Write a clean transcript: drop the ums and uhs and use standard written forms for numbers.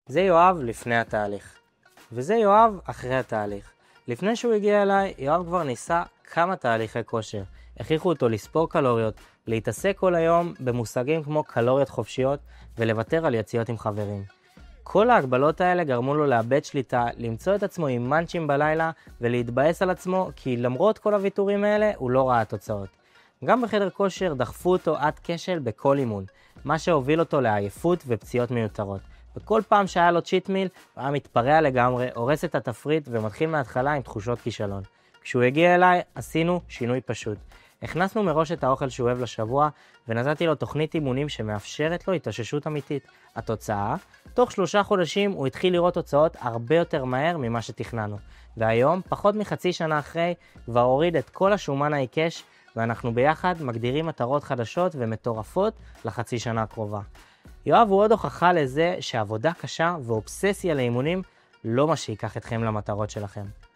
זה יואב לפני התהליך, וזה יואב אחרי התהליך. לפני שהוא הגיע אליי, יואב כבר ניסה כמה תהליכי כושר. הכריחו אותו לספור קלוריות, להתעסק כל היום במושגים כמו קלוריות חופשיות ולוותר על יציאות עם חברים. כל ההגבלות האלה גרמו לו לאבד שליטה, למצוא את עצמו עם מנצ'ים בלילה ולהתבאס על עצמו, כי למרות כל הוויתורים האלה הוא לא ראה תוצאות. גם בחדר כושר דחפו אותו עד כשל בכל אימון, מה שהוביל אותו לעייפות ופציעות מיותרות. וכל פעם שהיה לו צ'יט מיל, הוא היה מתפרע לגמרי, הורס את התפריט ומתחיל מההתחלה עם תחושות כישלון. כשהוא הגיע אליי, עשינו שינוי פשוט. הכנסנו מראש את האוכל שהוא אוהב לשבוע, ונתתי לו תוכנית אימונים שמאפשרת לו התאוששות אמיתית. התוצאה, תוך 3 חודשים הוא התחיל לראות תוצאות הרבה יותר מהר ממה שתכננו. והיום, פחות מחצי שנה אחרי, כבר הוריד את כל השומן העיקש, ואנחנו ביחד מגדירים מטרות חדשות ומטורפות לחצי שנה הקרובה. יואב הוא עוד הוכחה לזה שעבודה קשה ואובססיה לאימונים לא מה שיקח אתכם למטרות שלכם.